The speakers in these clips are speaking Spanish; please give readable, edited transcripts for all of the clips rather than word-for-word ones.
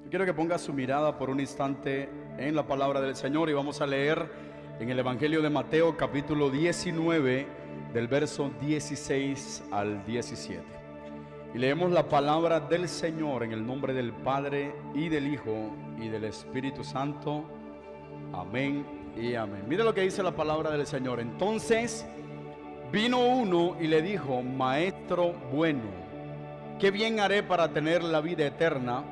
Quiero que ponga su mirada por un instante en la palabra del Señor y vamos a leer en el Evangelio de Mateo capítulo 19 del verso 16 al 17. Y leemos la palabra del Señor en el nombre del Padre y del Hijo y del Espíritu Santo. Amén y amén. Mire lo que dice la palabra del Señor. Entonces vino uno y le dijo: Maestro bueno, ¿qué bien haré para tener la vida eterna?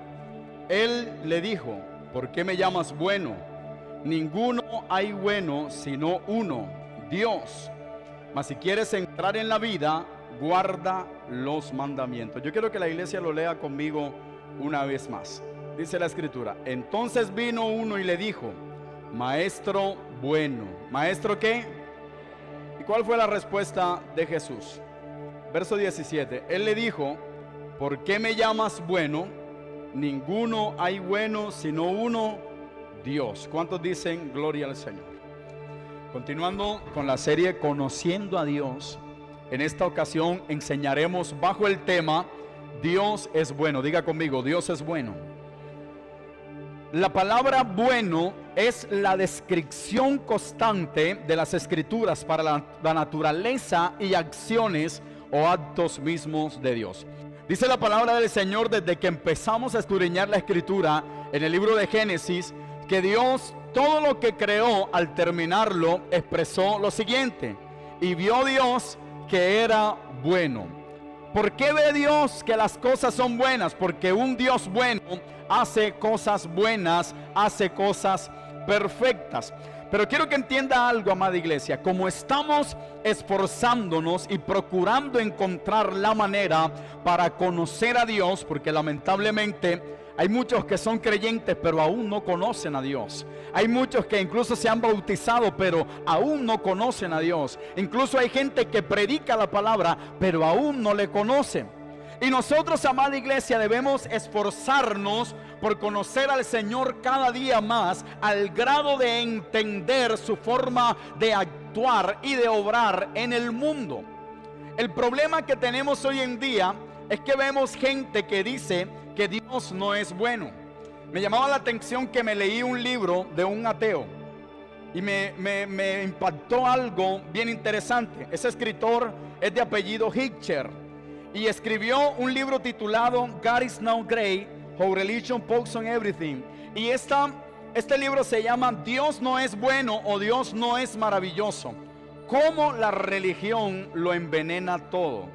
Él le dijo: ¿por qué me llamas bueno? Ninguno hay bueno sino uno, Dios. Mas si quieres entrar en la vida, guarda los mandamientos. Yo quiero que la iglesia lo lea conmigo una vez más. Dice la escritura: entonces vino uno y le dijo: Maestro bueno. ¿Maestro qué? ¿Y cuál fue la respuesta de Jesús? Verso 17. Él le dijo: ¿por qué me llamas bueno? Ninguno hay bueno sino uno, Dios. ¿Cuántos dicen gloria al Señor? Continuando con la serie Conociendo a Dios, en esta ocasión enseñaremos bajo el tema Dios es bueno. Diga conmigo: Dios es bueno. La palabra bueno es la descripción constante de las Escrituras para la naturaleza y acciones o actos mismos de Dios. Dice la palabra del Señor desde que empezamos a escudriñar la Escritura en el libro de Génesis, que Dios todo lo que creó al terminarlo expresó lo siguiente: y vio Dios que era bueno. ¿Por qué ve Dios que las cosas son buenas? Porque un Dios bueno hace cosas buenas, hace cosas perfectas. Pero quiero que entienda algo, amada iglesia. Como estamos esforzándonos y procurando encontrar la manera para conocer a Dios, porque lamentablemente hay muchos que son creyentes pero aún no conocen a Dios. Hay muchos que incluso se han bautizado pero aún no conocen a Dios. Incluso hay gente que predica la palabra pero aún no le conocen. Y nosotros, amada iglesia, debemos esforzarnos por conocer al Señor cada día más, al grado de entender su forma de actuar y de obrar en el mundo. El problema que tenemos hoy en día es que vemos gente que dice que Dios no es bueno. Me llamaba la atención que me leí un libro de un ateo y me impactó algo bien interesante. Ese escritor es de apellido Hitcher y escribió un libro titulado God is Not Great, How Religion Pokes on Everything. Y este libro se llama Dios no es bueno o Dios no es maravilloso, cómo la religión lo envenena todo.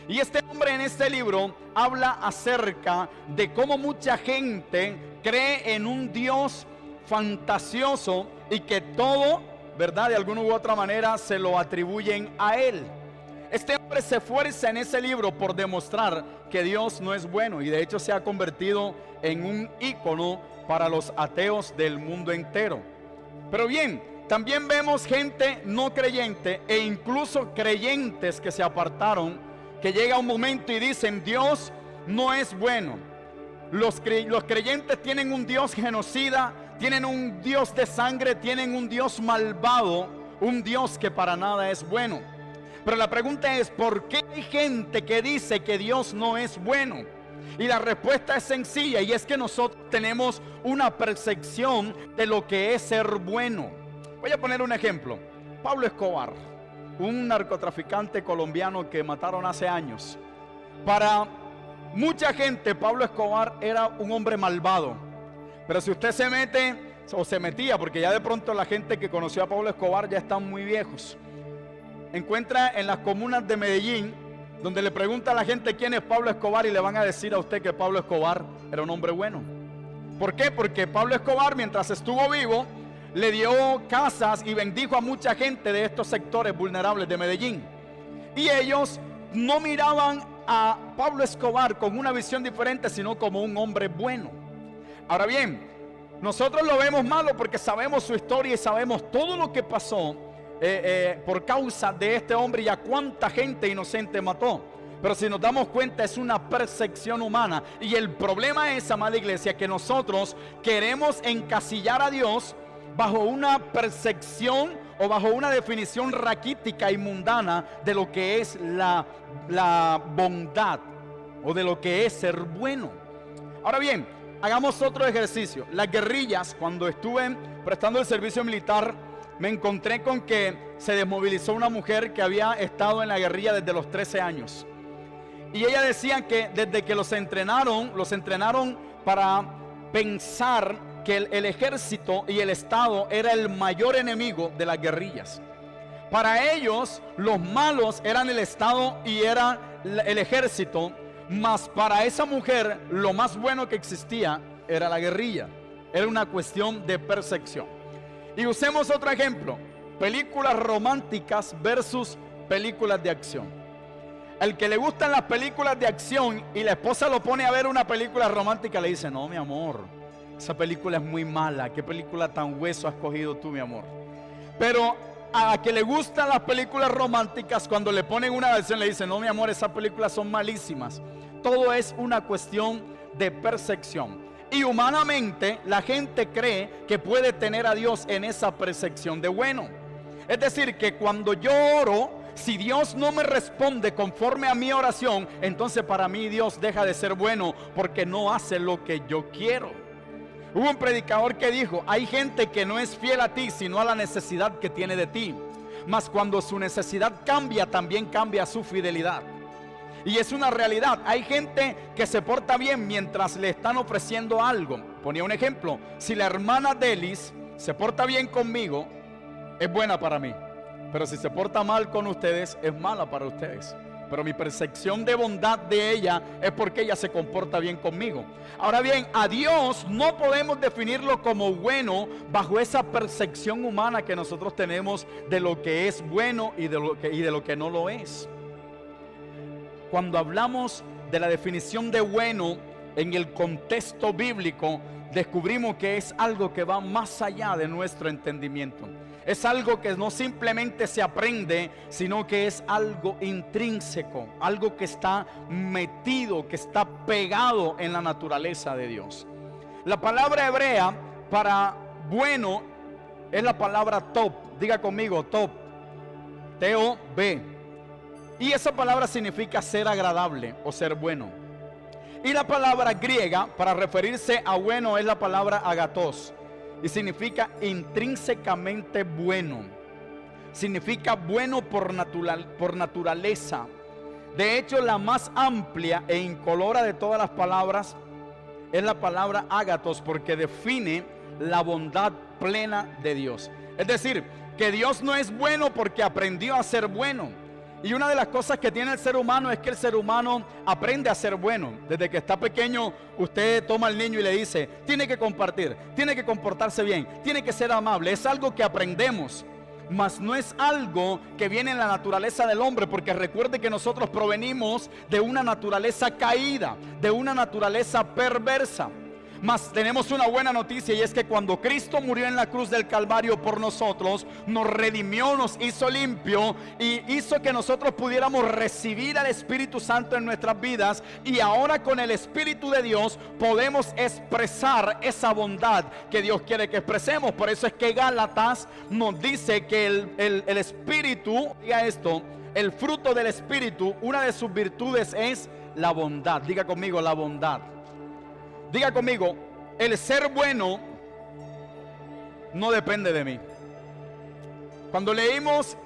Y este hombre en este libro habla acerca de cómo mucha gente cree en un Dios fantasioso y que todo, ¿verdad?, de alguna u otra manera se lo atribuyen a él. Este hombre se esfuerza en ese libro por demostrar que Dios no es bueno y de hecho se ha convertido en un ícono para los ateos del mundo entero. Pero bien, también vemos gente no creyente e incluso creyentes que se apartaron, que llega un momento y dicen: Dios no es bueno. Los creyentes tienen un Dios genocida, tienen un Dios de sangre, tienen un Dios malvado, un Dios que para nada es bueno. Pero la pregunta es: ¿por qué hay gente que dice que Dios no es bueno? Y la respuesta es sencilla, y es que nosotros tenemos una percepción de lo que es ser bueno. Voy a poner un ejemplo. Pablo Escobar, un narcotraficante colombiano que mataron hace años. Para mucha gente Pablo Escobar era un hombre malvado. Pero si usted se mete, o se metía, porque ya de pronto la gente que conoció a Pablo Escobar ya están muy viejos, encuentra en las comunas de Medellín, donde le pregunta a la gente quién es Pablo Escobar y le van a decir a usted que Pablo Escobar era un hombre bueno. ¿Por qué? Porque Pablo Escobar, mientras estuvo vivo, le dio casas y bendijo a mucha gente de estos sectores vulnerables de Medellín. Y ellos no miraban a Pablo Escobar con una visión diferente, sino como un hombre bueno. Ahora bien, nosotros lo vemos malo porque sabemos su historia y sabemos todo lo que pasó por causa de este hombre y a cuánta gente inocente mató. Pero si nos damos cuenta, es una percepción humana. Y el problema es, amada iglesia, que nosotros queremos encasillar a Dios bajo una percepción o bajo una definición raquítica y mundana de lo que es la bondad o de lo que es ser bueno. Ahora bien, hagamos otro ejercicio. Las guerrillas, cuando estuve prestando el servicio militar, me encontré con que se desmovilizó una mujer que había estado en la guerrilla desde los 13 años. Y ella decía que desde que los entrenaron para pensar que el ejército y el Estado era el mayor enemigo de las guerrillas. Para ellos, los malos eran el Estado y era el ejército, mas para esa mujer, lo más bueno que existía era la guerrilla. Era una cuestión de percepción. Y usemos otro ejemplo: películas románticas versus películas de acción. El que le gustan las películas de acción y la esposa lo pone a ver una película romántica, le dice: no, mi amor, esa película es muy mala. ¿Qué película tan hueso has cogido tú, mi amor? Pero a que le gustan las películas románticas, cuando le ponen una versión, le dice: no, mi amor, esas películas son malísimas. Todo es una cuestión de percepción. Y humanamente la gente cree que puede tener a Dios en esa percepción de bueno. Es decir, que cuando yo oro, si Dios no me responde conforme a mi oración, entonces para mí Dios deja de ser bueno, porque no hace lo que yo quiero. Hubo un predicador que dijo: hay gente que no es fiel a ti, sino a la necesidad que tiene de ti. Mas cuando su necesidad cambia, también cambia su fidelidad. Y es una realidad. Hay gente que se porta bien mientras le están ofreciendo algo. Ponía un ejemplo: si la hermana Delis se porta bien conmigo, es buena para mí. Pero si se porta mal con ustedes, es mala para ustedes. Pero mi percepción de bondad de ella es porque ella se comporta bien conmigo. Ahora bien, a Dios no podemos definirlo como bueno bajo esa percepción humana que nosotros tenemos de lo que es bueno y de lo que no lo es. Cuando hablamos de la definición de bueno en el contexto bíblico, descubrimos que es algo que va más allá de nuestro entendimiento. Es algo que no simplemente se aprende, sino que es algo intrínseco, algo que está metido, que está pegado en la naturaleza de Dios. La palabra hebrea para bueno es la palabra top. Diga conmigo, top. T-O-B. Y esa palabra significa ser agradable o ser bueno. Y la palabra griega para referirse a bueno es la palabra agathos. Y significa intrínsecamente bueno. Significa bueno por naturaleza. De hecho, la más amplia e incolora de todas las palabras es la palabra agathos, porque define la bondad plena de Dios. Es decir, que Dios no es bueno porque aprendió a ser bueno. Y una de las cosas que tiene el ser humano es que el ser humano aprende a ser bueno. Desde que está pequeño, usted toma al niño y le dice: tiene que compartir, tiene que comportarse bien, tiene que ser amable. Es algo que aprendemos, mas no es algo que viene en la naturaleza del hombre, porque recuerde que nosotros provenimos de una naturaleza caída, de una naturaleza perversa. Mas tenemos una buena noticia, y es que cuando Cristo murió en la cruz del Calvario por nosotros, nos redimió, nos hizo limpio y hizo que nosotros pudiéramos recibir al Espíritu Santo en nuestras vidas. Y ahora con el Espíritu de Dios podemos expresar esa bondad que Dios quiere que expresemos. Por eso es que Gálatas nos dice que el Espíritu, diga esto, el fruto del Espíritu, una de sus virtudes es la bondad. Diga conmigo, la bondad. Diga conmigo, el ser bueno no depende de mí. Cuando leímos,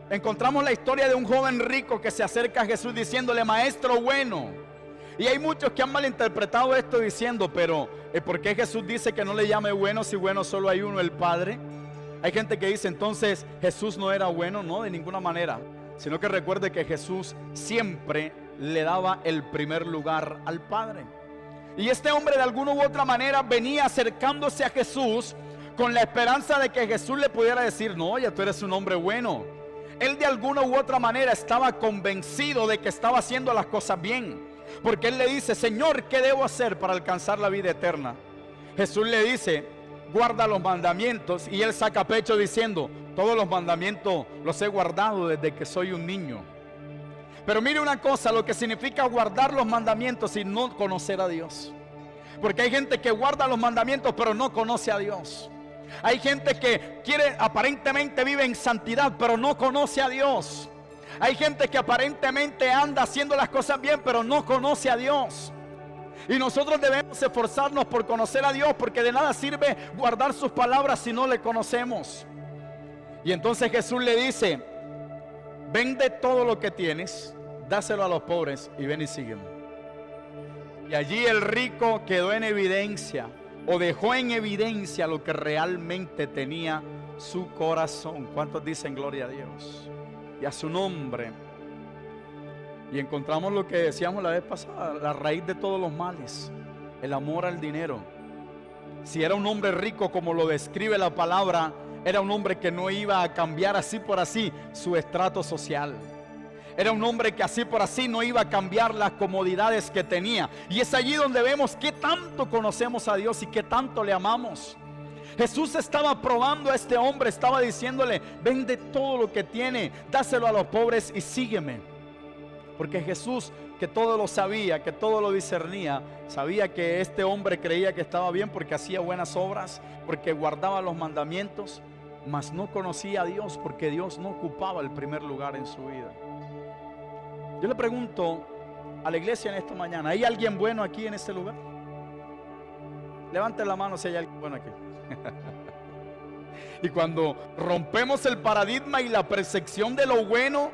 encontramos la historia de un joven rico que se acerca a Jesús diciéndole: maestro bueno. Y hay muchos que han malinterpretado esto diciendo: pero ¿por qué Jesús dice que no le llame bueno si bueno solo hay uno, el Padre? Hay gente que dice: entonces Jesús no era bueno. No, de ninguna manera. Sino que recuerde que Jesús siempre le daba el primer lugar al Padre. Y este hombre de alguna u otra manera venía acercándose a Jesús con la esperanza de que Jesús le pudiera decir: no, ya tú eres un hombre bueno. Él de alguna u otra manera estaba convencido de que estaba haciendo las cosas bien, porque él le dice: Señor, ¿qué debo hacer para alcanzar la vida eterna? Jesús le dice: guarda los mandamientos. Y él saca pecho diciendo: todos los mandamientos los he guardado desde que soy un niño. Pero mire una cosa, lo que significa guardar los mandamientos y no conocer a Dios. Porque hay gente que guarda los mandamientos pero no conoce a Dios. Hay gente que aparentemente vive en santidad pero no conoce a Dios. Hay gente que aparentemente anda haciendo las cosas bien pero no conoce a Dios. Y nosotros debemos esforzarnos por conocer a Dios, porque de nada sirve guardar sus palabras si no le conocemos. Y entonces Jesús le dice: vende todo lo que tienes, dáselo a los pobres y ven y sígueme. Y allí el rico quedó en evidencia, o dejó en evidencia lo que realmente tenía su corazón. ¿Cuántos dicen gloria a Dios y a su nombre? Y encontramos lo que decíamos la vez pasada: la raíz de todos los males, el amor al dinero. Si era un hombre rico, como lo describe la palabra, era un hombre que no iba a cambiar así por así su estrato social. Era un hombre que así por así no iba a cambiar las comodidades que tenía. Y es allí donde vemos qué tanto conocemos a Dios y qué tanto le amamos. Jesús estaba probando a este hombre, estaba diciéndole: vende todo lo que tiene, dáselo a los pobres y sígueme. Porque Jesús, que todo lo sabía, que todo lo discernía, sabía que este hombre creía que estaba bien porque hacía buenas obras, porque guardaba los mandamientos, mas no conocía a Dios, porque Dios no ocupaba el primer lugar en su vida. Yo le pregunto a la iglesia en esta mañana: ¿hay alguien bueno aquí en este lugar? Levante la mano si hay alguien bueno aquí. Y cuando rompemos el paradigma y la percepción de lo bueno,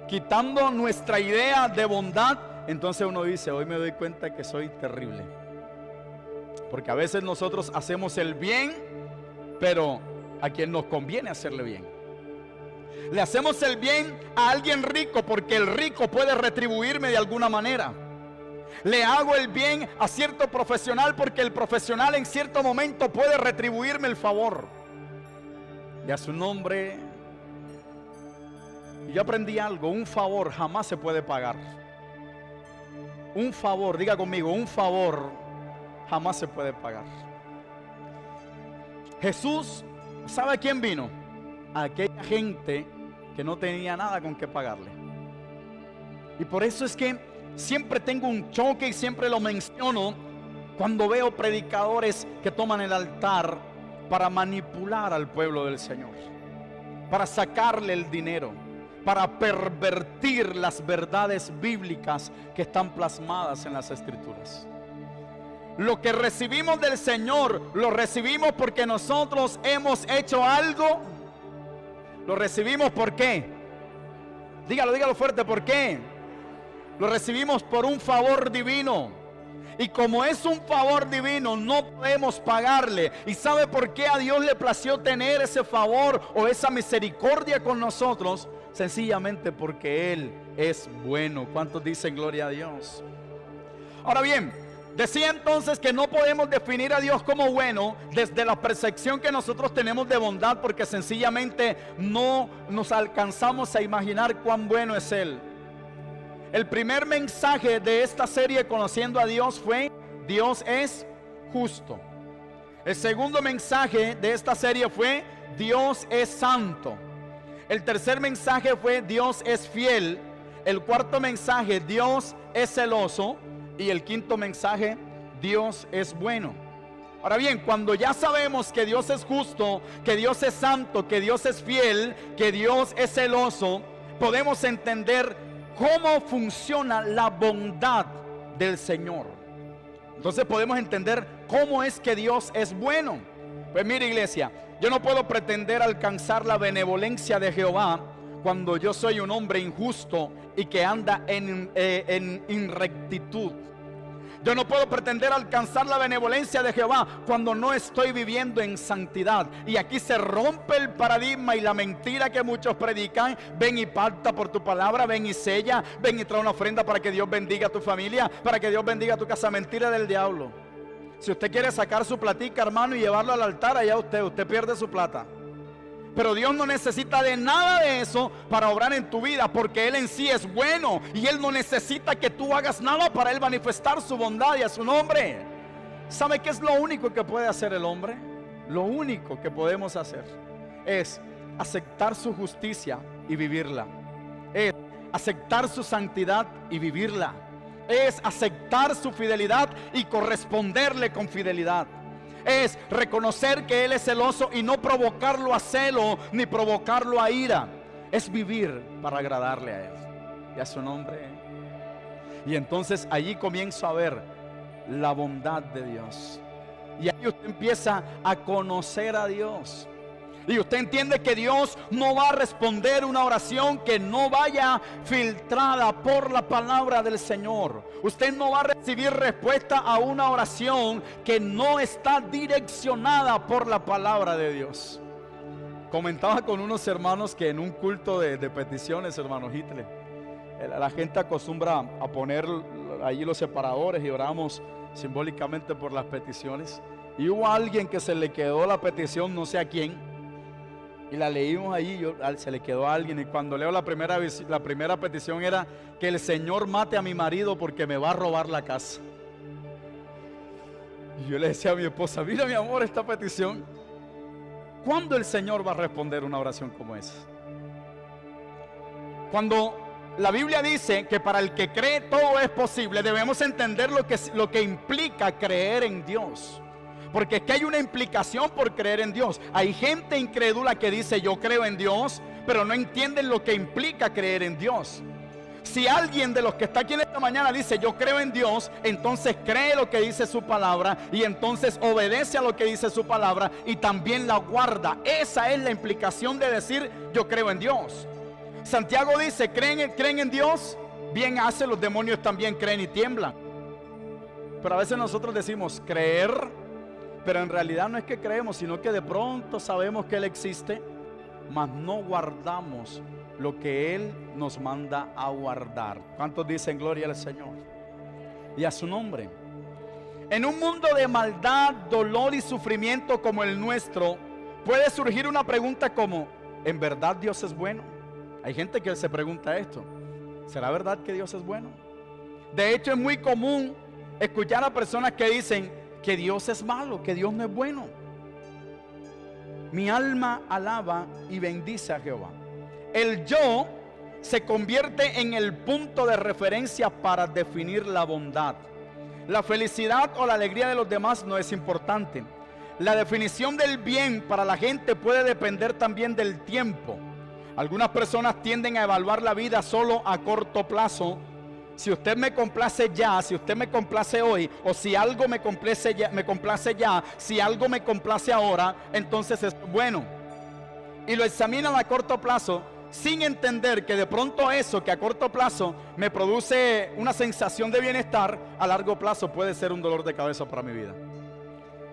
quitando nuestra idea de bondad, entonces uno dice: hoy me doy cuenta que soy terrible. Porque a veces nosotros hacemos el bien, pero a quien nos conviene hacerle bien. Le hacemos el bien a alguien rico porque el rico puede retribuirme de alguna manera. Le hago el bien a cierto profesional porque el profesional en cierto momento puede retribuirme el favor. Y a su nombre. Y yo aprendí algo: un favor jamás se puede pagar. Un favor, diga conmigo, un favor jamás se puede pagar. Jesús, ¿sabe a quién vino? A aquella gente que no tenía nada con qué pagarle. Y por eso es que siempre tengo un choque y siempre lo menciono cuando veo predicadores que toman el altar para manipular al pueblo del Señor, para sacarle el dinero, para pervertir las verdades bíblicas que están plasmadas en las Escrituras. Lo que recibimos del Señor, lo recibimos porque nosotros hemos hecho algo. Lo recibimos ¿por qué? Dígalo fuerte, ¿por qué? Lo recibimos por un favor divino. Y como es un favor divino, no podemos pagarle. ¿Y sabe por qué a Dios le plació tener ese favor o esa misericordia con nosotros? Sencillamente porque Él es bueno. ¿Cuántos dicen gloria a Dios? Ahora bien, decía entonces que no podemos definir a Dios como bueno desde la percepción que nosotros tenemos de bondad, porque sencillamente no nos alcanzamos a imaginar cuán bueno es Él. El primer mensaje de esta serie Conociendo a Dios fue: Dios es justo. El segundo mensaje de esta serie fue: Dios es santo. El tercer mensaje fue: Dios es fiel. El cuarto mensaje: Dios es celoso. Y el quinto mensaje: Dios es bueno. Ahora bien, cuando ya sabemos que Dios es justo, que Dios es santo, que Dios es fiel, que Dios es celoso, podemos entender cómo funciona la bondad del Señor. Entonces podemos entender cómo es que Dios es bueno. Pues mire, iglesia, yo no puedo pretender alcanzar la benevolencia de Jehová cuando yo soy un hombre injusto y que anda en inrectitud. Yo no puedo pretender alcanzar la benevolencia de Jehová cuando no estoy viviendo en santidad. Y aquí se rompe el paradigma y la mentira que muchos predican: ven y pacta por tu palabra, ven y sella, ven y trae una ofrenda para que Dios bendiga a tu familia, para que Dios bendiga tu casa. Mentira del diablo. Si usted quiere sacar su platica, hermano, y llevarlo al altar, allá usted pierde su plata. Pero Dios no necesita de nada de eso para obrar en tu vida, porque Él en sí es bueno y Él no necesita que tú hagas nada para Él manifestar su bondad y a su nombre. ¿Sabe qué es lo único que puede hacer el hombre? Lo único que podemos hacer es aceptar su justicia y vivirla. Es aceptar su santidad y vivirla. Es aceptar su fidelidad y corresponderle con fidelidad. Es reconocer que Él es celoso y no provocarlo a celo ni provocarlo a ira. Es vivir para agradarle a Él y a su nombre. Y entonces allí comienzo a ver la bondad de Dios. Y ahí usted empieza a conocer a Dios. Y usted entiende que Dios no va a responder una oración que no vaya filtrada por la palabra del Señor. Usted no va a recibir respuesta a una oración que no está direccionada por la palabra de Dios. Comentaba con unos hermanos que en un culto de peticiones, hermano Hitler, la gente acostumbra a poner allí los separadores y oramos simbólicamente por las peticiones. Y hubo alguien que se le quedó la petición, no sé a quién, y la leímos allí, se le quedó a alguien. Y cuando leo la primera petición era que el Señor mate a mi marido porque me va a robar la casa. Y yo le decía a mi esposa, mira mi amor, esta petición, ¿cuándo el Señor va a responder una oración como esa? Cuando la Biblia dice que para el que cree todo es posible, debemos entender lo que implica creer en Dios. Porque es que hay una implicación por creer en Dios. Hay gente incrédula que dice yo creo en Dios, pero no entienden lo que implica creer en Dios. Si alguien de los que está aquí en esta mañana dice yo creo en Dios, entonces cree lo que dice su palabra y entonces obedece a lo que dice su palabra y también la guarda. Esa es la implicación de decir yo creo en Dios. Santiago dice, ¿creen en Dios? Bien hace, los demonios también creen y tiemblan. Pero a veces nosotros decimos creer, pero en realidad no es que creemos, sino que de pronto sabemos que Él existe, mas no guardamos lo que Él nos manda a guardar. ¿Cuántos dicen gloria al Señor y a su nombre? En un mundo de maldad, dolor y sufrimiento como el nuestro, puede surgir una pregunta como, ¿en verdad Dios es bueno? Hay gente que se pregunta esto, ¿será verdad que Dios es bueno? De hecho es muy común escuchar a personas que dicen que Dios es malo, que Dios no es bueno. Mi alma alaba y bendice a Jehová. El yo se convierte en el punto de referencia para definir la bondad. La felicidad o la alegría de los demás no es importante. La definición del bien para la gente puede depender también del tiempo. Algunas personas tienden a evaluar la vida solo a corto plazo. Si usted me complace ya, si usted me complace hoy, o si algo me complace ya, si algo me complace ahora, entonces es bueno. Y lo examinan a corto plazo, sin entender que de pronto eso que a corto plazo me produce una sensación de bienestar, a largo plazo puede ser un dolor de cabeza para mi vida.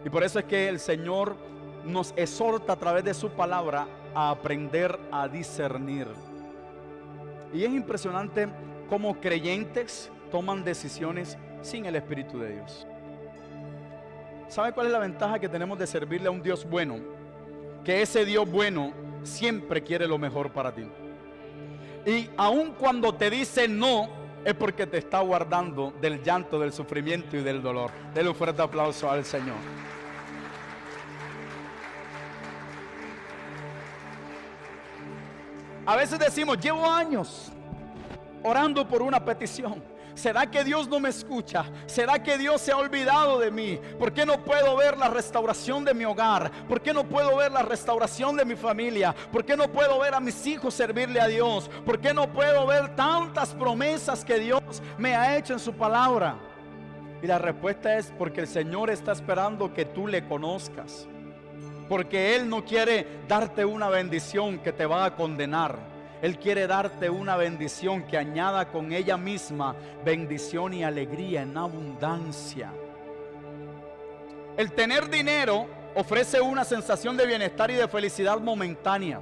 Y por eso es que el Señor nos exhorta a través de su palabra a aprender a discernir. Y es impresionante cómo creyentes toman decisiones sin el Espíritu de Dios. ¿Sabe cuál es la ventaja que tenemos de servirle a un Dios bueno? Que ese Dios bueno siempre quiere lo mejor para ti. Y aun cuando te dice no, es porque te está guardando del llanto, del sufrimiento y del dolor. Denle un fuerte aplauso al Señor. A veces decimos, llevo años orando por una petición. ¿Será que Dios no me escucha? ¿Será que Dios se ha olvidado de mí? ¿Por qué no puedo ver la restauración de mi hogar? ¿Por qué no puedo ver la restauración de mi familia? ¿Por qué no puedo ver a mis hijos servirle a Dios? ¿Por qué no puedo ver tantas promesas que Dios me ha hecho en su palabra? Y la respuesta es porque el Señor está esperando que tú le conozcas. Porque Él no quiere darte una bendición que te va a condenar. Él quiere darte una bendición que añada con ella misma bendición y alegría en abundancia. El tener dinero ofrece una sensación de bienestar y de felicidad momentánea.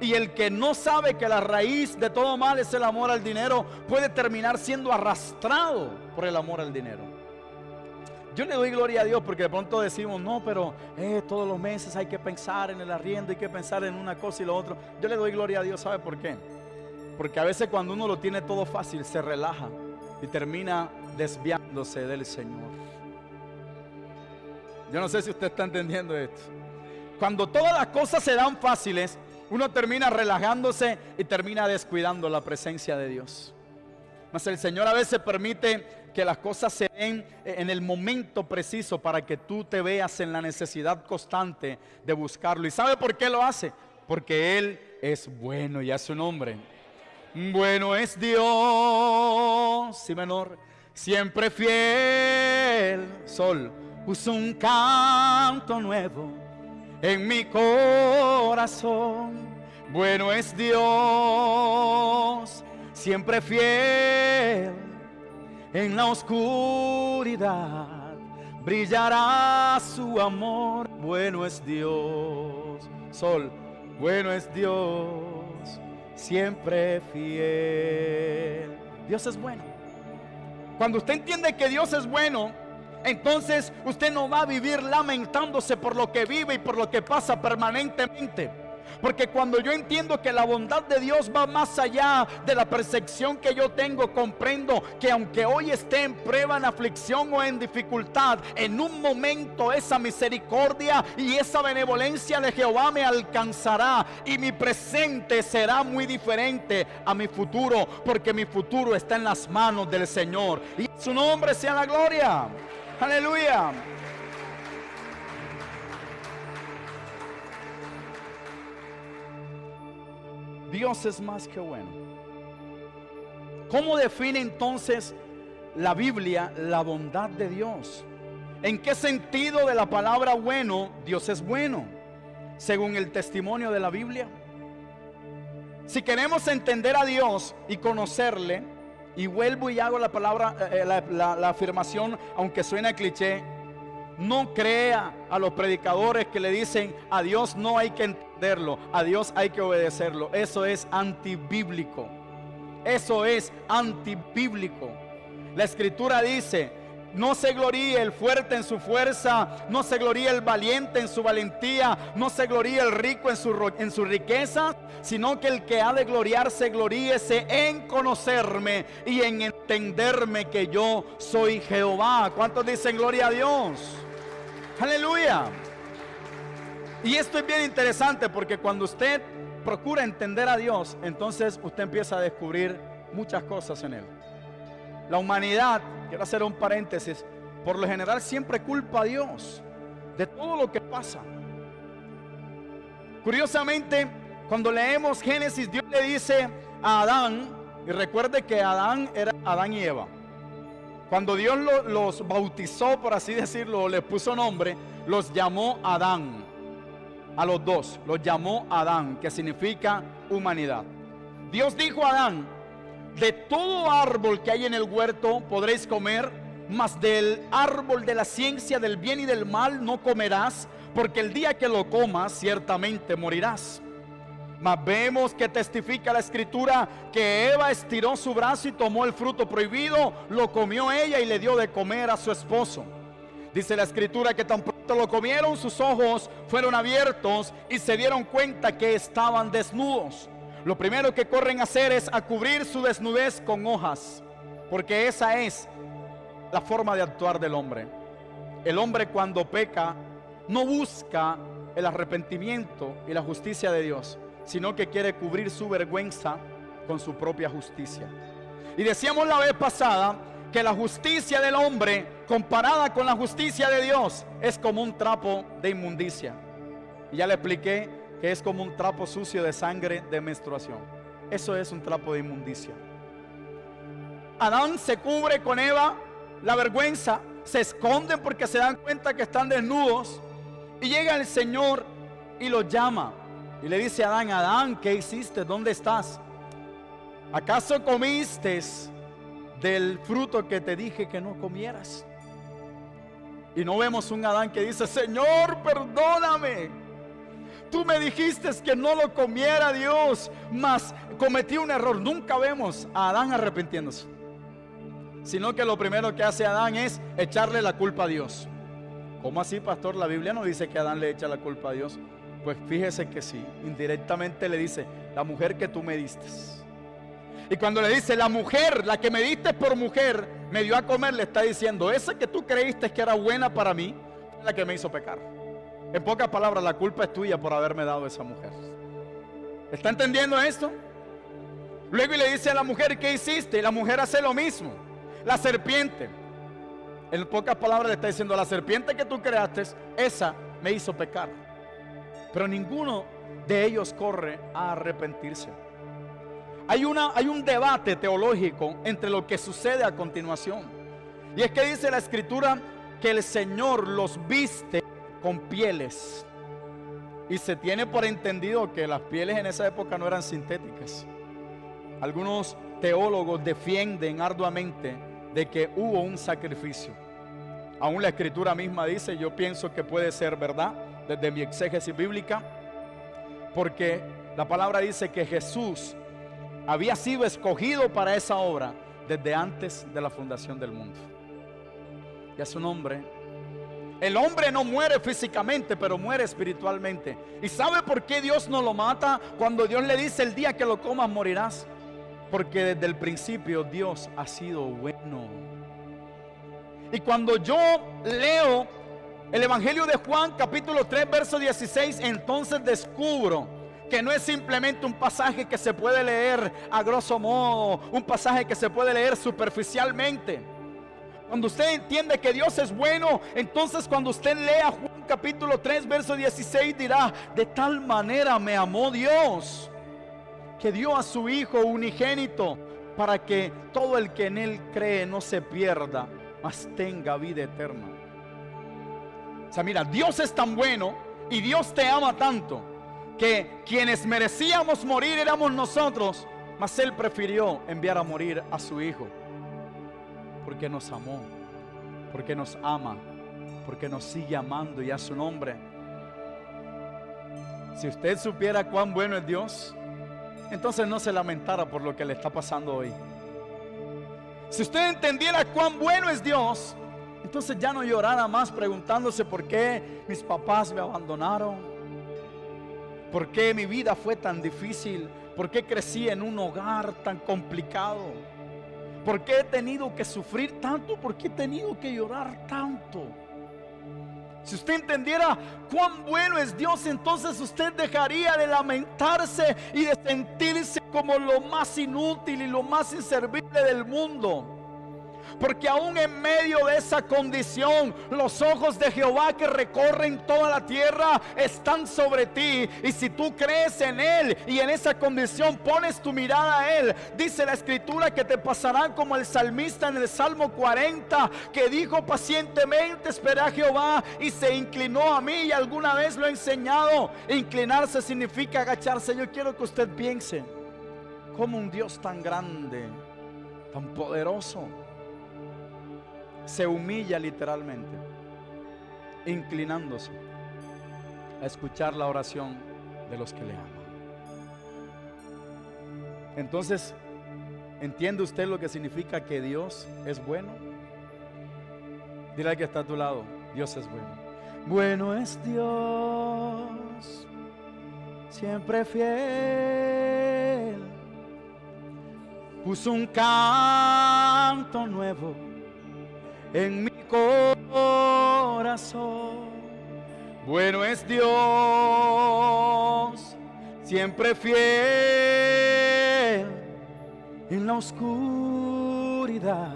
Y el que no sabe que la raíz de todo mal es el amor al dinero, puede terminar siendo arrastrado por el amor al dinero. Yo le doy gloria a Dios porque de pronto decimos, no, pero todos los meses hay que pensar en el arriendo, hay que pensar en una cosa y lo otro. Yo le doy gloria a Dios, ¿sabe por qué? Porque a veces cuando uno lo tiene todo fácil, se relaja y termina desviándose del Señor. Yo no sé si usted está entendiendo esto. Cuando todas las cosas se dan fáciles, uno termina relajándose y termina descuidando la presencia de Dios. Mas el Señor a veces permite que las cosas se den en el momento preciso para que tú te veas en la necesidad constante de buscarlo. ¿Y sabe por qué lo hace? Porque Él es bueno y a su nombre. Bueno es Dios, si menor, siempre fiel fiel. Sol, puso un canto nuevo en mi corazón. Bueno es Dios, siempre fiel. En la oscuridad brillará su amor. Bueno es Dios. Sol, bueno es Dios, siempre fiel. Dios es bueno. Cuando usted entiende que Dios es bueno, entonces usted no va a vivir lamentándose por lo que vive y por lo que pasa permanentemente. Porque cuando yo entiendo que la bondad de Dios va más allá de la percepción que yo tengo, comprendo que aunque hoy esté en prueba, en aflicción o en dificultad, en un momento esa misericordia y esa benevolencia de Jehová me alcanzará, y mi presente será muy diferente a mi futuro, porque mi futuro está en las manos del Señor, y su nombre sea la gloria. Aleluya. Dios es más que bueno. ¿Cómo define entonces la Biblia la bondad de Dios? ¿En qué sentido de la palabra bueno Dios es bueno? Según el testimonio de la Biblia. Si queremos entender a Dios y conocerle, y vuelvo y hago la palabra, la afirmación, aunque suena cliché, no crea a los predicadores que le dicen a Dios no hay que entenderlo, a Dios hay que obedecerlo. Eso es antibíblico. Eso es antibíblico. La escritura dice: no se gloríe el fuerte en su fuerza, no se gloríe el valiente en su valentía, no se gloríe el rico en su riqueza, sino que el que ha de gloriarse, gloríese en conocerme y en entenderme que yo soy Jehová. ¿Cuántos dicen gloria a Dios? Aleluya. Y esto es bien interesante, porque cuando usted procura entender a Dios, entonces usted empieza a descubrir muchas cosas en Él. La humanidad, quiero hacer un paréntesis, por lo general siempre culpa a Dios de todo lo que pasa. Curiosamente, cuando leemos Génesis, Dios le dice a Adán, y recuerde que Adán era Adán y Eva. Cuando Dios los bautizó, por así decirlo, les puso nombre, los llamó Adán. A los dos los llamó Adán, que significa humanidad. Dios dijo a Adán: de todo árbol que hay en el huerto podréis comer, mas del árbol de la ciencia del bien y del mal no comerás, porque el día que lo comas ciertamente morirás. Mas vemos que testifica la escritura que Eva estiró su brazo y tomó el fruto prohibido, lo comió ella y le dio de comer a su esposo. Dice la escritura que tan pronto lo comieron, sus ojos fueron abiertos y se dieron cuenta que estaban desnudos. Lo primero que corren a hacer es a cubrir su desnudez con hojas, porque esa es la forma de actuar del hombre. El hombre, cuando peca, no busca el arrepentimiento y la justicia de Dios, sino que quiere cubrir su vergüenza con su propia justicia. Y decíamos la vez pasada que la justicia del hombre comparada con la justicia de Dios es como un trapo de inmundicia. Y ya le expliqué que es como un trapo sucio de sangre de menstruación. Eso es un trapo de inmundicia. Adán se cubre con Eva la vergüenza, se esconden porque se dan cuenta que están desnudos, y llega el Señor y los llama y le dice a Adán: Adán, ¿qué hiciste? ¿Dónde estás? ¿Acaso comiste del fruto que te dije que no comieras? Y no vemos un Adán que dice: Señor, perdóname, tú me dijiste que no lo comiera, Dios, mas cometí un error. Nunca vemos a Adán arrepintiéndose, sino que lo primero que hace Adán es echarle la culpa a Dios. ¿Cómo así, pastor? La Biblia no dice que Adán le echa la culpa a Dios. Pues fíjese que sí, indirectamente le dice: la mujer que tú me diste. Y cuando le dice la mujer, la que me diste por mujer, me dio a comer, le está diciendo: esa que tú creíste que era buena para mí, es la que me hizo pecar. En pocas palabras, la culpa es tuya por haberme dado esa mujer. ¿Está entendiendo esto? Luego le dice a la mujer: ¿qué hiciste? Y la mujer hace lo mismo. La serpiente, en pocas palabras le está diciendo: la serpiente que tú creaste, esa me hizo pecar. Pero ninguno de ellos corre a arrepentirse. Hay un debate teológico entre lo que sucede a continuación. Y es que dice la escritura que el Señor los viste con pieles. Y se tiene por entendido que las pieles en esa época no eran sintéticas. Algunos teólogos defienden arduamente de que hubo un sacrificio. Aún la escritura misma dice, yo pienso que puede ser verdad desde mi exégesis bíblica, porque la palabra dice que Jesús había sido escogido para esa obra desde antes de la fundación del mundo. Y a su nombre, el hombre no muere físicamente, pero muere espiritualmente. ¿Y sabe por qué Dios no lo mata? Cuando Dios le dice, el día que lo comas morirás. Porque desde el principio Dios ha sido bueno. Y cuando yo leo el Evangelio de Juan, capítulo 3, verso 16, entonces descubro que no es simplemente un pasaje que se puede leer a grosso modo, un pasaje que se puede leer superficialmente. Cuando usted entiende que Dios es bueno, entonces cuando usted lea Juan capítulo 3, verso 16, dirá, de tal manera me amó Dios, que dio a su Hijo unigénito, para que todo el que en Él cree no se pierda, mas tenga vida eterna. O sea, mira, Dios es tan bueno y Dios te ama tanto, que quienes merecíamos morir éramos nosotros, mas Él prefirió enviar a morir a su Hijo. Porque nos amó, porque nos ama, porque nos sigue amando, y a su nombre. Si usted supiera cuán bueno es Dios, entonces no se lamentara por lo que le está pasando hoy. Si usted entendiera cuán bueno es Dios, entonces ya no llorara más preguntándose por qué mis papás me abandonaron, por qué mi vida fue tan difícil, por qué crecí en un hogar tan complicado, ¿por qué he tenido que sufrir tanto? ¿Por qué he tenido que llorar tanto? Si usted entendiera cuán bueno es Dios, entonces usted dejaría de lamentarse y de sentirse como lo más inútil y lo más inservible del mundo. Porque aún en medio de esa condición, los ojos de Jehová que recorren toda la tierra están sobre ti. Y si tú crees en Él y en esa condición pones tu mirada a Él, dice la escritura que te pasará como el salmista en el Salmo 40, que dijo pacientemente esperé a Jehová y se inclinó a mí. Y alguna vez lo he enseñado, inclinarse significa agacharse. Yo quiero que usted piense como un Dios tan grande, tan poderoso, se humilla literalmente, inclinándose a escuchar la oración de los que le aman. Entonces, ¿entiende usted lo que significa que Dios es bueno? Dile al que está a tu lado, Dios es bueno. Bueno es Dios, siempre fiel. Puso un canto nuevo en mi corazón. Bueno es Dios, siempre fiel. En la oscuridad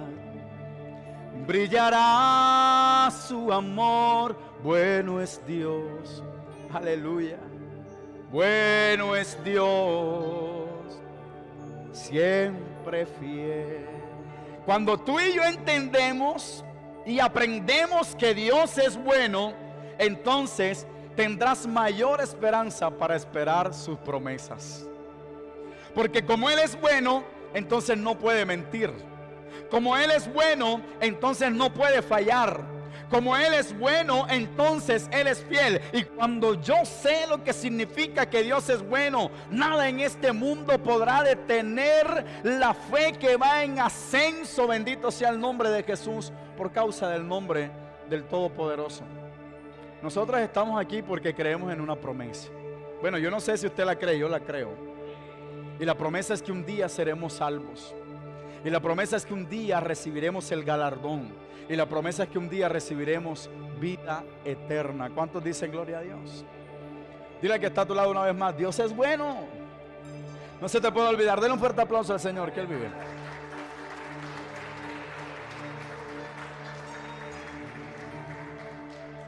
brillará su amor. Bueno es Dios, aleluya. Bueno es Dios, siempre fiel. Cuando tú y yo entendemos y aprendemos que Dios es bueno, entonces tendrás mayor esperanza para esperar sus promesas. Porque como Él es bueno, entonces no puede mentir. Como Él es bueno, entonces no puede fallar. Como Él es bueno, entonces Él es fiel. Y cuando yo sé lo que significa que Dios es bueno, nada en este mundo podrá detener la fe que va en ascenso. Bendito sea el nombre de Jesús, por causa del nombre del Todopoderoso. Nosotros estamos aquí porque creemos en una promesa. Bueno, yo no sé si usted la cree, yo la creo. Y la promesa es que un día seremos salvos. Y la promesa es que un día recibiremos el galardón. Y la promesa es que un día recibiremos vida eterna. ¿Cuántos dicen gloria a Dios? Dile al que está a tu lado una vez más, Dios es bueno. No se te puede olvidar. Denle un fuerte aplauso al Señor, que Él vive.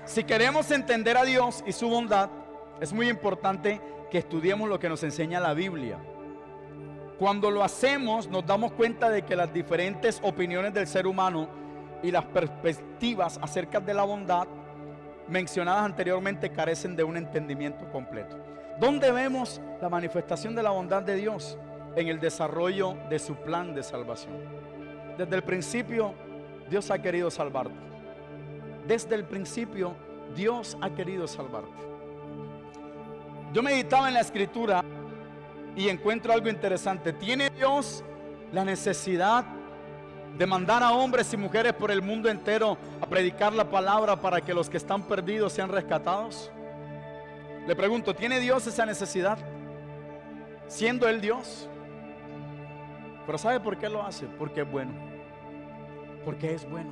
Si queremos entender a Dios y su bondad, es muy importante que estudiemos lo que nos enseña la Biblia. Cuando lo hacemos, nos damos cuenta de que las diferentes opiniones del ser humano y las perspectivas acerca de la bondad mencionadas anteriormente carecen de un entendimiento completo. ¿Dónde vemos la manifestación de la bondad de Dios? En el desarrollo de su plan de salvación. Desde el principio, Dios ha querido salvarte. Desde el principio, Dios ha querido salvarte. Yo meditaba en la escritura y encuentro algo interesante. ¿Tiene Dios la necesidad de mandar a hombres y mujeres por el mundo entero a predicar la palabra para que los que están perdidos sean rescatados? Le pregunto, ¿tiene Dios esa necesidad? Siendo Él Dios. Pero ¿sabe por qué lo hace? Porque es bueno. Porque es bueno.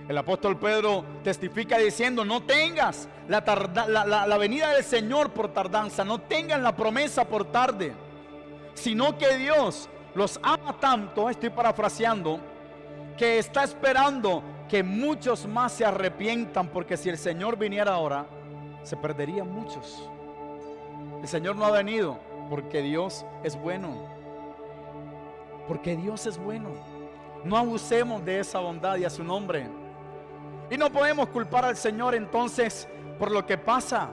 El apóstol Pedro testifica diciendo: no tengas la venida del Señor por tardanza, no tengan la promesa por tarde, sino que Dios los ama tanto, estoy parafraseando, que está esperando que muchos más se arrepientan, porque si el Señor viniera ahora, se perderían muchos. El Señor no ha venido porque Dios es bueno. Porque Dios es bueno. No abusemos de esa bondad y a su nombre. Y no podemos culpar al Señor entonces por lo que pasa.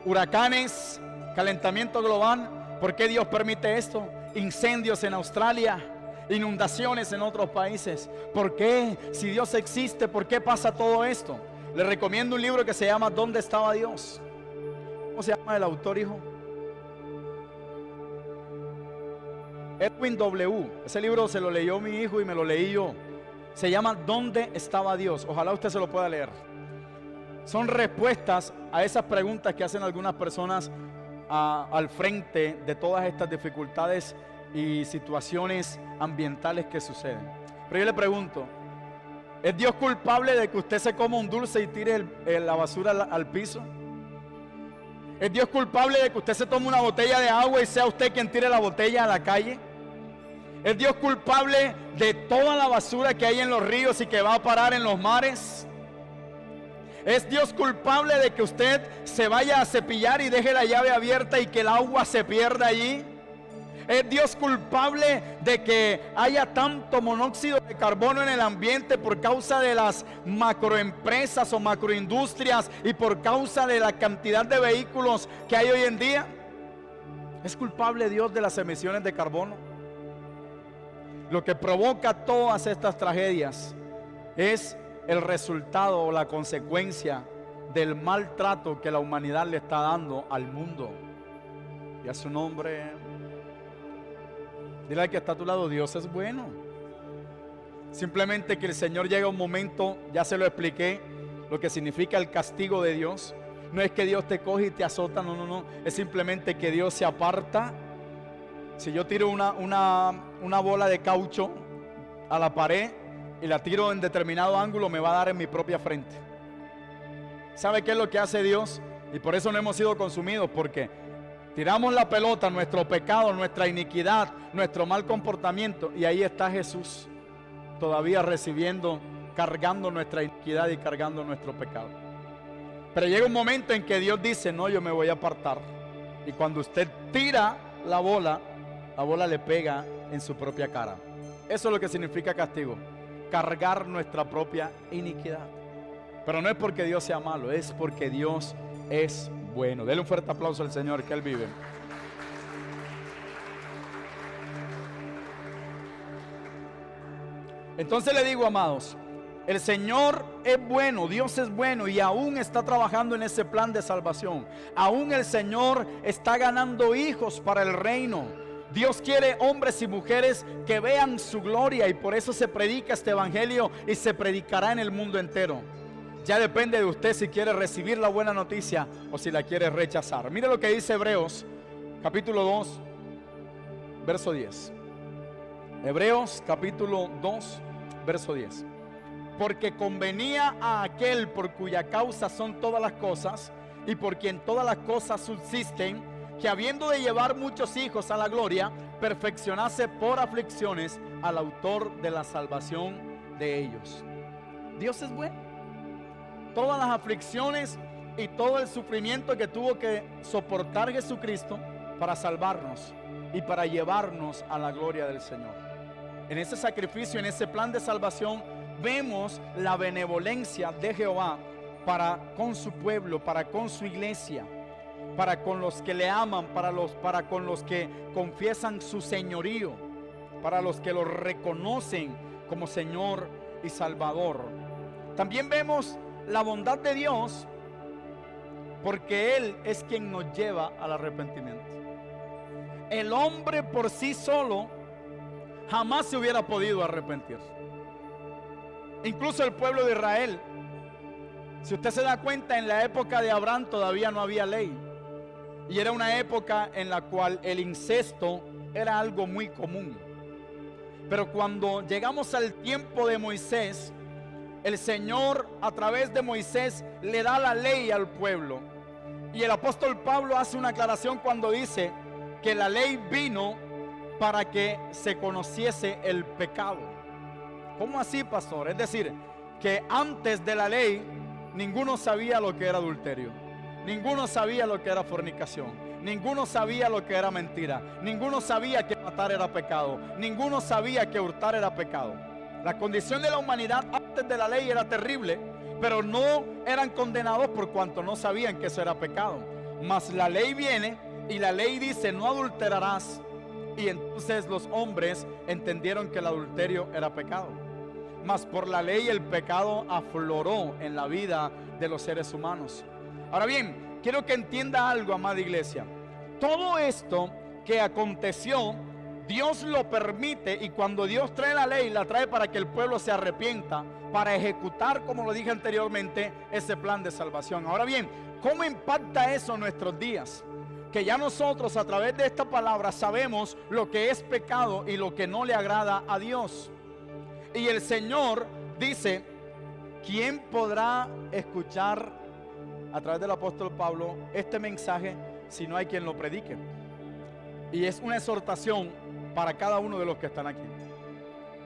Huracanes, calentamiento global. ¿Por qué Dios permite esto? Incendios en Australia, inundaciones en otros países. ¿Por qué? Si Dios existe, ¿por qué pasa todo esto? Les recomiendo un libro que se llama ¿Dónde estaba Dios? ¿Cómo se llama el autor, hijo? Edwin W. Ese libro se lo leyó mi hijo y me lo leí yo. Se llama ¿Dónde estaba Dios? Ojalá usted se lo pueda leer. Son respuestas a esas preguntas que hacen algunas personas al frente de todas estas dificultades y situaciones ambientales que suceden. Pero yo le pregunto, ¿es Dios culpable de que usted se coma un dulce y tire la basura al piso? ¿Es Dios culpable de que usted se tome una botella de agua y sea usted quien tire la botella a la calle? ¿Es Dios culpable de toda la basura que hay en los ríos y que va a parar en los mares? ¿Es Dios culpable de que usted se vaya a cepillar y deje la llave abierta y que el agua se pierda allí? ¿Es Dios culpable de que haya tanto monóxido de carbono en el ambiente por causa de las macroempresas o macroindustrias y por causa de la cantidad de vehículos que hay hoy en día? ¿Es culpable Dios de las emisiones de carbono? Lo que provoca todas estas tragedias es el resultado o la consecuencia del maltrato que la humanidad le está dando al mundo. Y a su nombre, dile al que está a tu lado, Dios es bueno. Simplemente que el Señor llega a un momento, ya se lo expliqué, lo que significa el castigo de Dios. No es que Dios te coge y te azota, no. Es simplemente que Dios se aparta. Si yo tiro una bola de caucho a la pared y la tiro en determinado ángulo, me va a dar en mi propia frente. ¿Sabe qué es lo que hace Dios? Y por eso no hemos sido consumidos, porque tiramos la pelota, nuestro pecado, nuestra iniquidad, nuestro mal comportamiento, y ahí está Jesús todavía recibiendo, cargando nuestra iniquidad y cargando nuestro pecado. Pero llega un momento en que Dios dice: no, yo me voy a apartar. Y cuando usted tira la bola le pega en su propia cara. Eso es lo que significa castigo, cargar nuestra propia iniquidad. Pero no es porque Dios sea malo, es porque Dios es bueno. Dele un fuerte aplauso al Señor, que Él vive. Entonces le digo, amados, el Señor es bueno, Dios es bueno, y aún está trabajando en ese plan de salvación. Aún el Señor está ganando hijos para el reino. Dios quiere hombres y mujeres que vean su gloria, y por eso se predica este evangelio y se predicará en el mundo entero. Ya depende de usted si quiere recibir la buena noticia o si la quiere rechazar. Mire lo que dice Hebreos capítulo 2 verso 10. Hebreos capítulo 2 verso 10. Porque convenía a aquel por cuya causa son todas las cosas y por quien todas las cosas subsisten, que habiendo de llevar muchos hijos a la gloria, perfeccionase por aflicciones al autor de la salvación de ellos. Dios es bueno. Todas las aflicciones y todo el sufrimiento que tuvo que soportar Jesucristo para salvarnos y para llevarnos a la gloria del Señor. en ese sacrificio, en ese plan de salvación, vemos la benevolencia de Jehová para con su pueblo, para con su iglesia, para con los que le aman, para con los que confiesan su señorío, para los que lo reconocen como Señor y Salvador. También vemos la bondad de Dios, porque Él es quien nos lleva al arrepentimiento. El hombre por sí solo jamás se hubiera podido arrepentir. Incluso el pueblo de Israel, si usted se da cuenta, en la época de Abraham todavía no había ley. Y era una época en la cual el incesto era algo muy común. Pero cuando llegamos al tiempo de Moisés, el Señor a través de Moisés le da la ley al pueblo. Y el apóstol Pablo hace una aclaración cuando dice que la ley vino para que se conociese el pecado. ¿Cómo así, pastor? Es decir, que antes de la ley ninguno sabía lo que era adulterio, ninguno sabía lo que era fornicación, ninguno sabía lo que era mentira, ninguno sabía que matar era pecado, ninguno sabía que hurtar era pecado. La condición de la humanidad antes de la ley era terrible, pero no eran condenados por cuanto no sabían que eso era pecado. Mas la ley viene y la ley dice: no adulterarás. Y entonces los hombres entendieron que el adulterio era pecado. Mas por la ley el pecado afloró en la vida de los seres humanos. Ahora bien, quiero que entienda algo, amada iglesia. Todo esto que aconteció, Dios lo permite, y cuando Dios trae la ley, la trae para que el pueblo se arrepienta, para ejecutar, como lo dije anteriormente, ese plan de salvación. Ahora bien, ¿cómo impacta eso en nuestros días? Que ya nosotros a través de esta palabra sabemos lo que es pecado y lo que no le agrada a Dios. Y el Señor dice: ¿quién podrá escuchar a través del apóstol Pablo este mensaje si no hay quien lo predique? Y es una exhortación para cada uno de los que están aquí.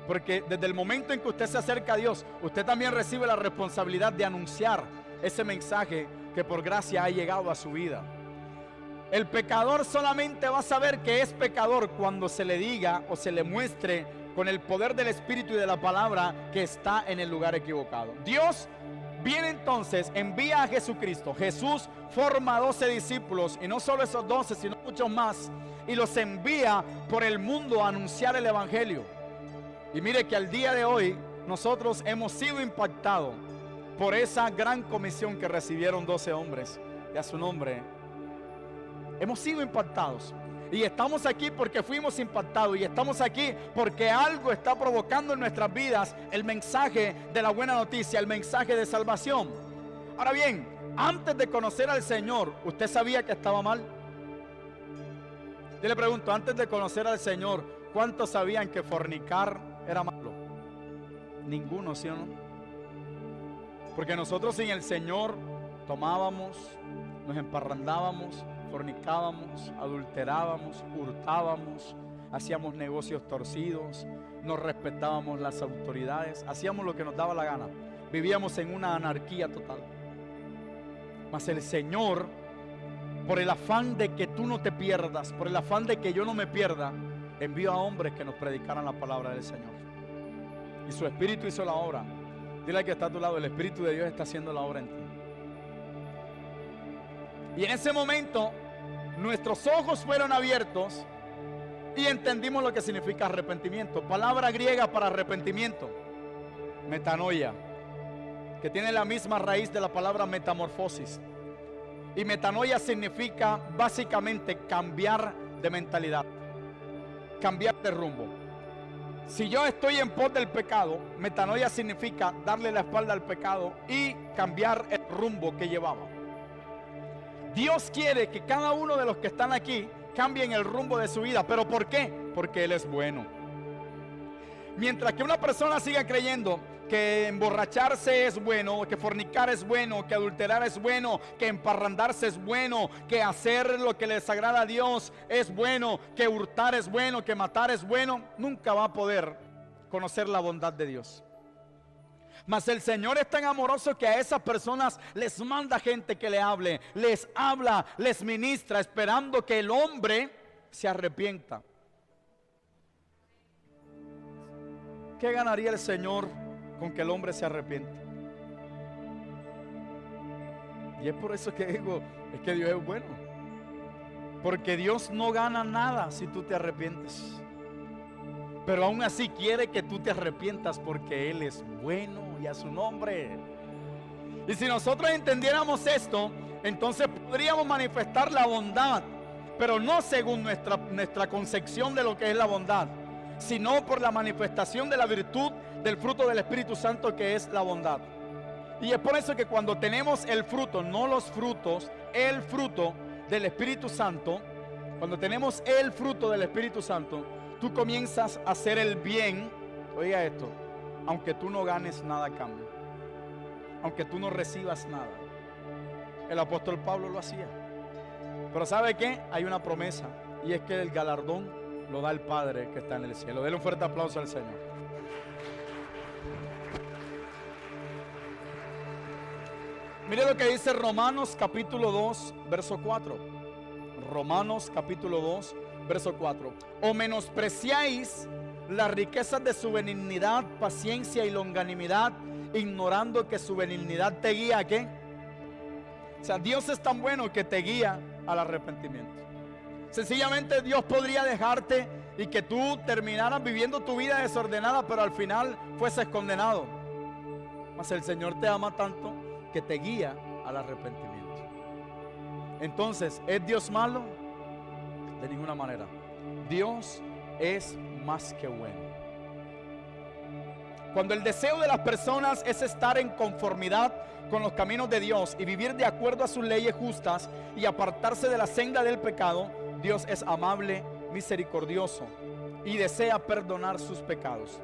Porque desde el momento en que usted se acerca a Dios, usted también recibe la responsabilidad de anunciar ese mensaje que por gracia ha llegado a su vida. El pecador solamente va a saber que es pecador cuando se le diga o se le muestre con el poder del Espíritu y de la palabra que está en el lugar equivocado. Dios viene entonces, envía a Jesucristo. Jesús forma 12 discípulos, y no solo esos 12, sino muchos más, y los envía por el mundo a anunciar el Evangelio. Y mire que al día de hoy nosotros hemos sido impactados por esa gran comisión que recibieron 12 hombres, y a su nombre hemos sido impactados. Y estamos aquí porque fuimos impactados, y estamos aquí porque algo está provocando en nuestras vidas el mensaje de la buena noticia, el mensaje de salvación. Ahora bien, antes de conocer al Señor, ¿usted sabía que estaba mal? Yo le pregunto, antes de conocer al Señor, ¿cuántos sabían que fornicar era malo? Ninguno, ¿sí o no? Porque nosotros sin el Señor tomábamos, nos emparrandábamos, fornicábamos, adulterábamos, hurtábamos, hacíamos negocios torcidos, no respetábamos las autoridades, hacíamos lo que nos daba la gana, vivíamos en una anarquía total. Mas el Señor, por el afán de que tú no te pierdas, por el afán de que yo no me pierda, envió a hombres que nos predicaran la palabra del Señor. Y su Espíritu hizo la obra. Dile al que está a tu lado: el Espíritu de Dios está haciendo la obra en ti. Y en ese momento nuestros ojos fueron abiertos y entendimos lo que significa arrepentimiento. Palabra griega para arrepentimiento: metanoia, que tiene la misma raíz de la palabra metamorfosis. Y metanoia significa básicamente cambiar de mentalidad, cambiar de rumbo. Si yo estoy en pos del pecado, metanoia significa darle la espalda al pecado y cambiar el rumbo que llevaba. Dios quiere que cada uno de los que están aquí cambien el rumbo de su vida. ¿Pero por qué? Porque Él es bueno. Mientras que una persona siga creyendo que emborracharse es bueno, que fornicar es bueno, que adulterar es bueno, que emparrandarse es bueno, que hacer lo que le desagrada a Dios es bueno, que hurtar es bueno, que matar es bueno, nunca va a poder conocer la bondad de Dios. Mas el Señor es tan amoroso que a esas personas les manda gente que le hable, les habla, les ministra, esperando que el hombre se arrepienta. ¿qué ganaría el Señor con que el hombre se arrepienta? Y es por eso que digo, es que Dios es bueno. Porque Dios no gana nada si tú te arrepientes. Pero aún así quiere que tú te arrepientas porque Él es bueno y a su nombre. Y si nosotros entendiéramos esto, entonces podríamos manifestar la bondad, pero no según nuestra concepción de lo que es la bondad, sino por la manifestación de la virtud del fruto del Espíritu Santo, que es la bondad. Y es por eso que cuando tenemos el fruto, no los frutos, el fruto del Espíritu Santo, cuando tenemos el fruto del Espíritu Santo, tú comienzas a hacer el bien. Oiga esto, aunque tú no ganes nada a cambio, aunque tú no recibas nada. El apóstol Pablo lo hacía. Pero ¿sabe qué? Hay una promesa, y es que el galardón lo da el Padre que está en el cielo. Denle un fuerte aplauso al Señor. Mire lo que dice Romanos capítulo 2, verso 4. Romanos capítulo 2, verso 4. O menospreciáis las riquezas de su benignidad, paciencia y longanimidad, ignorando que su benignidad te guía ¿a qué? O sea, Dios es tan bueno que te guía al arrepentimiento. Sencillamente Dios podría dejarte y que tú terminaras viviendo tu vida desordenada, pero al final fueses condenado. Mas el Señor te ama tanto que te guía al arrepentimiento. Entonces, ¿es Dios malo? De ninguna manera. Dios es más que bueno. Cuando el deseo de las personas es estar en conformidad con los caminos de Dios y vivir de acuerdo a sus leyes justas y apartarse de la senda del pecado, Dios es amable, misericordioso y desea perdonar sus pecados.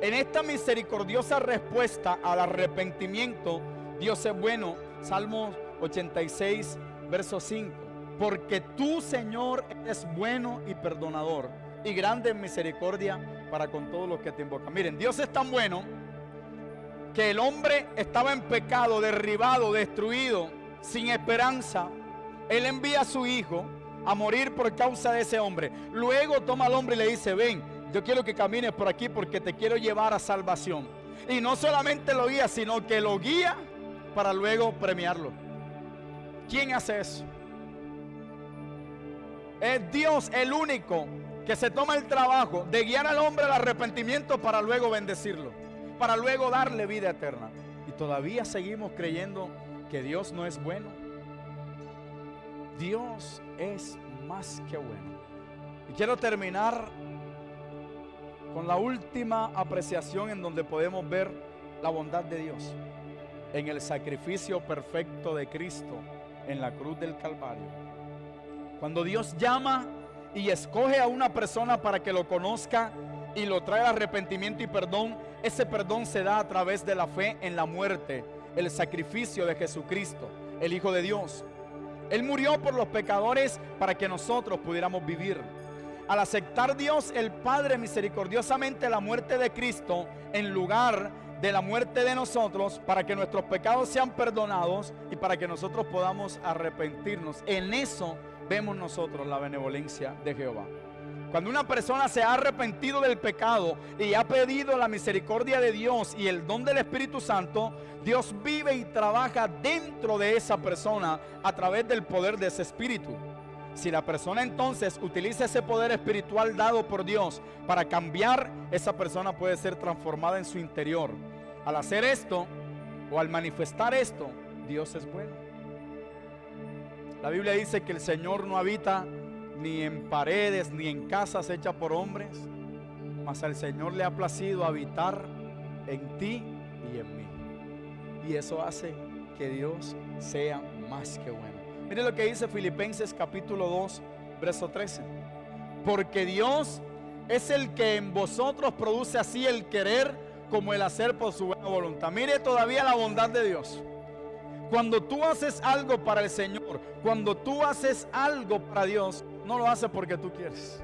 En esta misericordiosa respuesta al arrepentimiento, Dios es bueno. Salmos 86, verso 5. Porque tú, Señor, eres bueno y perdonador y grande en misericordia para con todos los que te invocan. Miren, Dios es tan bueno que el hombre estaba en pecado, derribado, destruido, sin esperanza. Él envía a su hijo a morir por causa de ese hombre. Luego toma al hombre y le dice: ven, yo quiero que camines por aquí porque te quiero llevar a salvación. Y no solamente lo guía, sino que lo guía para luego premiarlo. ¿Quién hace eso? Es Dios el único que se toma el trabajo de guiar al hombre al arrepentimiento para luego bendecirlo, para luego darle vida eterna. Y todavía seguimos creyendo que Dios no es bueno. Dios es más que bueno. Y quiero terminar con la última apreciación en donde podemos ver la bondad de Dios en el sacrificio perfecto de Cristo en la cruz del Calvario. Cuando Dios llama y escoge a una persona para que lo conozca y lo trae al arrepentimiento y perdón, ese perdón se da a través de la fe en la muerte, el sacrificio de Jesucristo, el Hijo de Dios. Él murió por los pecadores para que nosotros pudiéramos vivir. Al aceptar Dios el Padre misericordiosamente la muerte de Cristo en lugar de la muerte de nosotros, para que nuestros pecados sean perdonados y para que nosotros podamos arrepentirnos, en eso vemos nosotros la benevolencia de Jehová. Cuando una persona se ha arrepentido del pecado y ha pedido la misericordia de Dios y el don del Espíritu Santo, Dios vive y trabaja dentro de esa persona a través del poder de ese Espíritu. Si la persona entonces utiliza ese poder espiritual dado por Dios para cambiar, esa persona puede ser transformada en su interior. Al hacer esto o al manifestar esto, Dios es bueno. La Biblia dice que el Señor no habita ni en paredes ni en casas hechas por hombres, mas al Señor le ha placido habitar en ti y en mí. Y eso hace que Dios sea más que bueno. Mire lo que dice Filipenses capítulo 2, verso 13. Porque Dios es el que en vosotros produce así el querer como el hacer por su buena voluntad. Mire todavía la bondad de Dios. Cuando tú haces algo para el Señor, cuando tú haces algo para Dios, no lo haces porque tú quieres,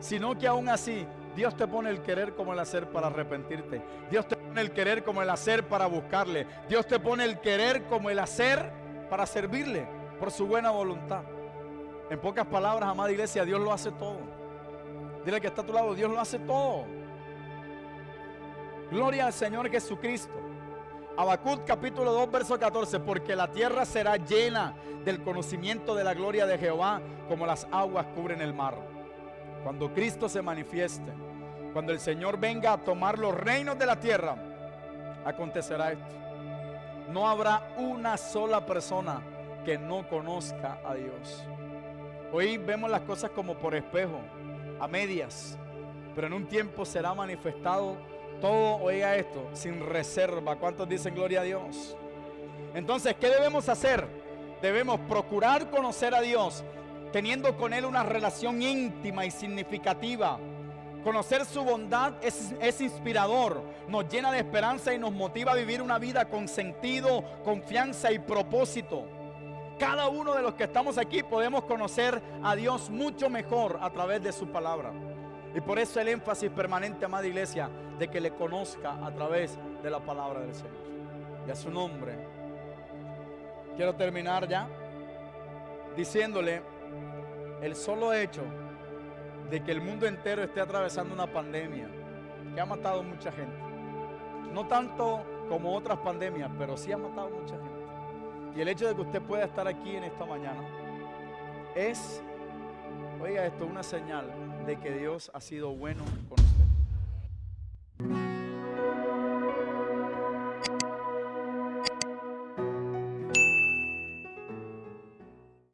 sino que aún así Dios te pone el querer como el hacer para arrepentirte. Dios te pone el querer como el hacer para buscarle. Dios te pone el querer como el hacer para servirle por su buena voluntad. En pocas palabras, amada iglesia, Dios lo hace todo. Dile que está a tu lado: Dios lo hace todo. Gloria al Señor Jesucristo. Habacuc capítulo 2 verso 14, porque la tierra será llena del conocimiento de la gloria de Jehová, como las aguas cubren el mar. Cuando Cristo se manifieste, cuando el Señor venga a tomar los reinos de la tierra, acontecerá esto: no habrá una sola persona que no conozca a Dios. Hoy vemos las cosas como por espejo, a medias, pero en un tiempo será manifestado todo, oiga esto, sin reserva. ¿Cuántos dicen gloria a Dios? Entonces, ¿qué debemos hacer? Debemos procurar conocer a Dios, teniendo con Él una relación íntima y significativa. Conocer su bondad es inspirador, nos llena de esperanza y nos motiva a vivir una vida con sentido, confianza y propósito. Cada uno de los que estamos aquí podemos conocer a Dios mucho mejor a través de su palabra. Y por eso el énfasis permanente, amada iglesia, de que le conozca a través de la palabra del Señor. Y a su nombre. Quiero terminar ya diciéndole: el solo hecho de que el mundo entero esté atravesando una pandemia que ha matado mucha gente, no tanto como otras pandemias, pero sí ha matado mucha gente. Y el hecho de que usted pueda estar aquí en esta mañana es, oiga esto, una señal de que Dios ha sido bueno con usted.